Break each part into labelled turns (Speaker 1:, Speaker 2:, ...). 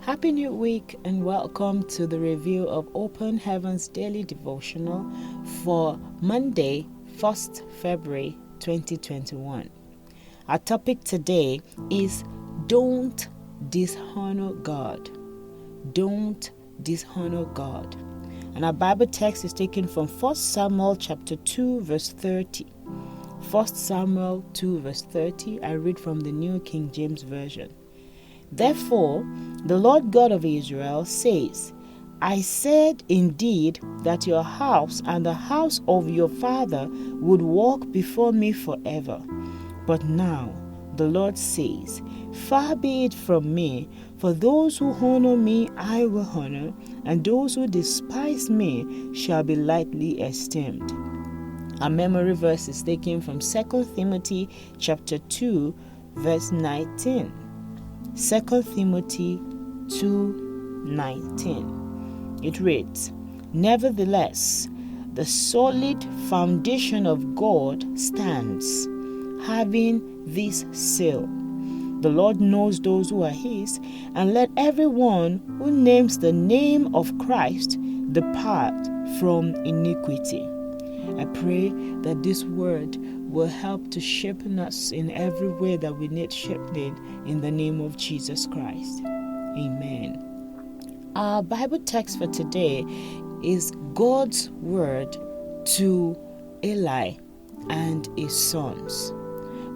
Speaker 1: Happy New Week and welcome to the review of Open Heavens Daily Devotional for Monday, 1st February 2021. Our topic today is Don't Dishonor God. Don't dishonor God. And our Bible text is taken from 1 Samuel chapter 2 verse 30. 1 Samuel 2 verse 30, I read from the New King James Version. Therefore, the Lord God of Israel says, I said indeed that your house and the house of your father would walk before me forever. But now the Lord says, far be it from me, for those who honor me I will honor, and those who despise me shall be lightly esteemed. Our memory verse is taken from 2 Timothy chapter 2 verse 19. 2 Timothy 2:19. It reads, Nevertheless, the solid foundation of God stands, having this seal. The Lord knows those who are his, and let everyone who names the name of Christ depart from iniquity. I pray that this word will help to shape us in every way that we need shaping in the name of Jesus Christ. Amen. Our Bible text for today is God's word to Eli and his sons.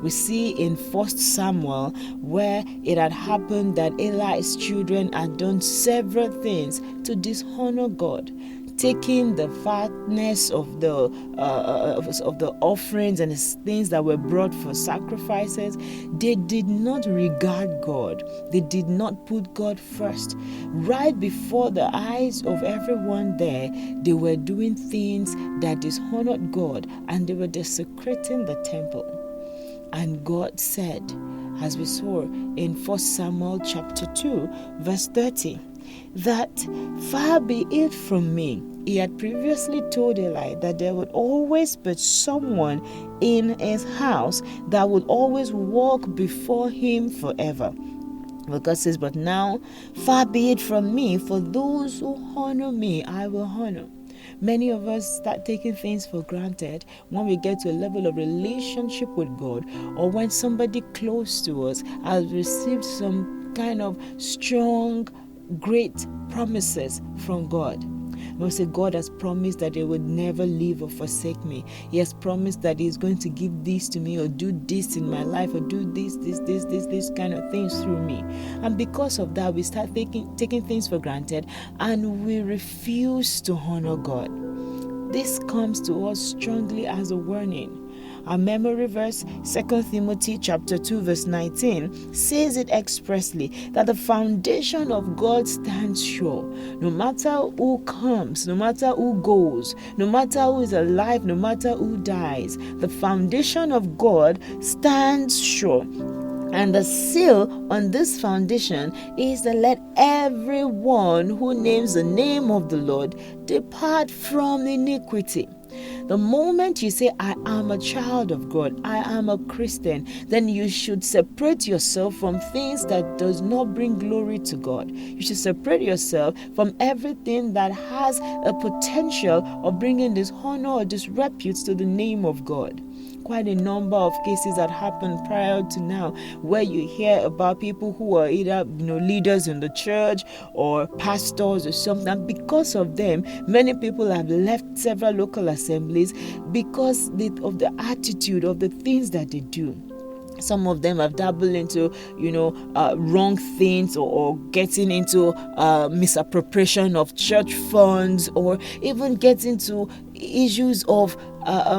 Speaker 1: We see in 1 Samuel where it had happened that Eli's children had done several things to dishonor God, taking the fatness of the offerings and the things that were brought for sacrifices. They did not regard God. They did not put God first. Right before the eyes of everyone there, they were doing things that dishonored God, and they were desecrating the temple. And God said, as we saw in 1 Samuel chapter 2 verse 30, that far be it from me. He had previously told Eli that there would always be someone in his house that would always walk before him forever. Because it says, but now far be it from me, for those who honor me I will honor. Many of us start taking things for granted when we get to a level of relationship with God, or when somebody close to us has received some kind of strong, great promises from God. We say God has promised that He would never leave or forsake me. He has promised that He's going to give this to me, or do this in my life, or do this kind of things through me. And because of that, we start taking things for granted, and we refuse to honor God. This comes to us strongly as a warning. Our memory verse, 2 Timothy chapter 2 verse 19, says it expressly that the foundation of God stands sure. No matter who comes, no matter who goes, no matter who is alive, no matter who dies, the foundation of God stands sure. And the seal on this foundation is that let everyone who names the name of the Lord depart from iniquity. The moment you say, I am a child of God, I am a Christian, then you should separate yourself from things that does not bring glory to God. You should separate yourself from everything that has a potential of bringing dishonor or disrepute to the name of God. Quite a number of cases that happened prior to now, where you hear about people who are either leaders in the church or pastors or something. And because of them, many people have left several local assemblies because of the attitude of the things that they do. Some of them have dabbled into, wrong things, or getting into misappropriation of church funds, or even get into issues of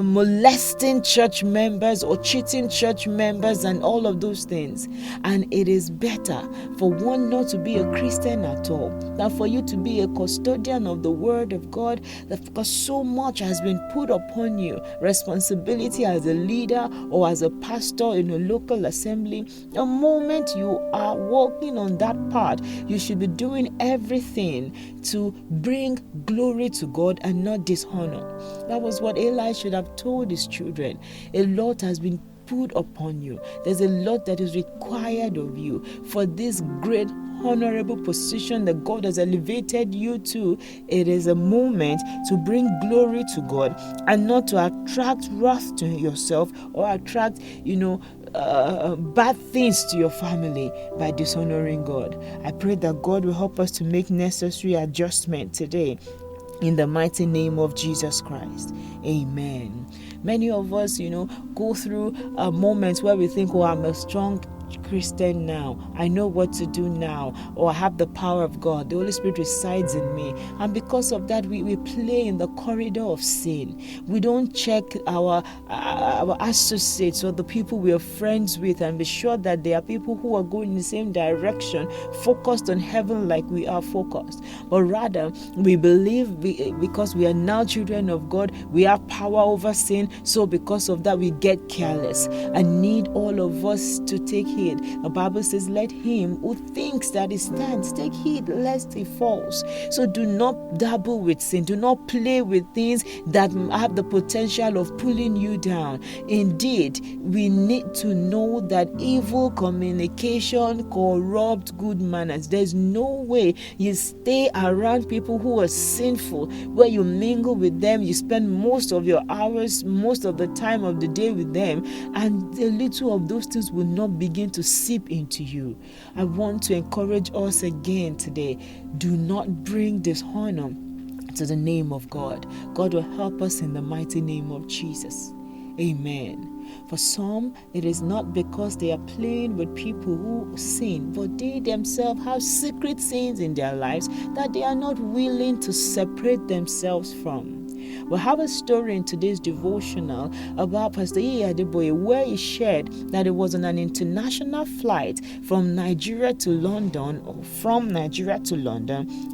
Speaker 1: molesting church members or cheating church members and all of those things. And it is better for one not to be a Christian at all than for you to be a custodian of the word of God, because so much has been put upon you, responsibility as a leader or as a pastor in a local assembly. The moment you are walking on that path, you should be doing everything to bring glory to God and not dishonor. That was what Eli should have told his children. A lot has been put upon you. There's a lot that is required of you for this great honorable position that God has elevated you to, it is a moment to bring glory to God and not to attract wrath to yourself or attract, bad things to your family by dishonoring God. I pray that God will help us to make necessary adjustment today in the mighty name of Jesus Christ. Amen. Many of us, go through moments where we think, I'm a strong Christian now. I know what to do now, or I have the power of God. The Holy Spirit resides in me. And because of that, we play in the corridor of sin. We don't check our associates or the people we are friends with and be sure that they are people who are going in the same direction, focused on heaven like we are focused. But rather, we believe because we are now children of God, we have power over sin. So because of that, we get careless. I need all of us to take heed. The Bible says, let him who thinks that he stands take heed lest he falls. So do not dabble with sin. Do not play with things that have the potential of pulling you down. Indeed, we need to know that evil communication corrupts good manners. There's no way you stay around people who are sinful, where you mingle with them, you spend most of your hours, most of the time of the day with them, and a little of those things will not begin to seep into you. I want to encourage us again today. Do not bring dishonor to the name of God. God will help us in the mighty name of Jesus. Amen. For some, it is not because they are playing with people who sin, but they themselves have secret sins in their lives that they are not willing to separate themselves from. We have a story in today's devotional about Pastor Iye Adeboye, where he shared that it was on an international flight from Nigeria to London,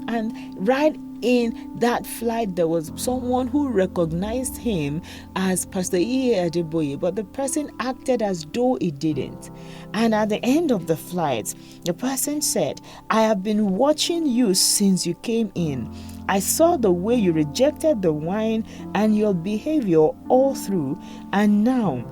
Speaker 1: and right in that flight there was someone who recognized him as Pastor Iye Adeboye, but the person acted as though he didn't. And at the end of the flight, the person said, I have been watching you since you came in. I saw the way you rejected the wine and your behavior all through, and now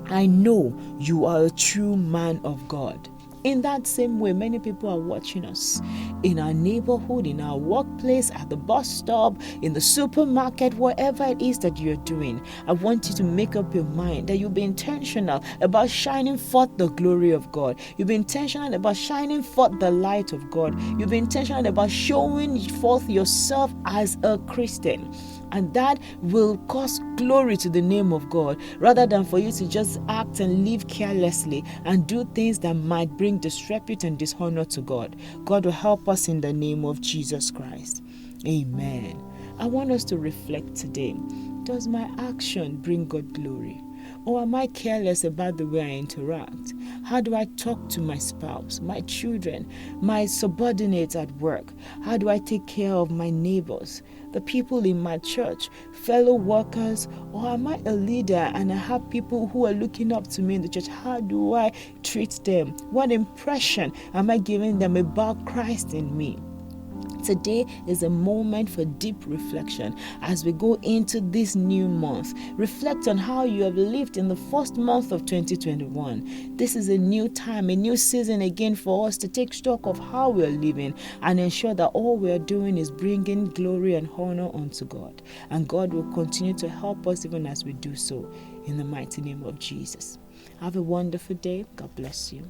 Speaker 1: I know you are a true man of God. In that same way, many people are watching us in our neighborhood, in our workplace, at the bus stop, in the supermarket, whatever it is that you're doing. I want you to make up your mind that you'll be intentional about shining forth the glory of God. You'll be intentional about shining forth the light of God. You'll be intentional about showing forth yourself as a Christian. And that will cause glory to the name of God, rather than for you to just act and live carelessly and do things that might bring disrepute and dishonor to God. God will help us in the name of Jesus Christ. Amen. I want us to reflect today. Does my action bring God glory? Or am I careless about the way I interact? How do I talk to my spouse, my children, my subordinates at work? How do I take care of my neighbors, the people in my church, fellow workers? Or am I a leader and I have people who are looking up to me in the church? How do I treat them? What impression am I giving them about Christ in me? Today is a moment for deep reflection as we go into this new month. Reflect on how you have lived in the first month of 2021. This is a new time, a new season again for us to take stock of how we are living and ensure that all we are doing is bringing glory and honor unto God. And God will continue to help us even as we do so in the mighty name of Jesus. Have a wonderful day. God bless you.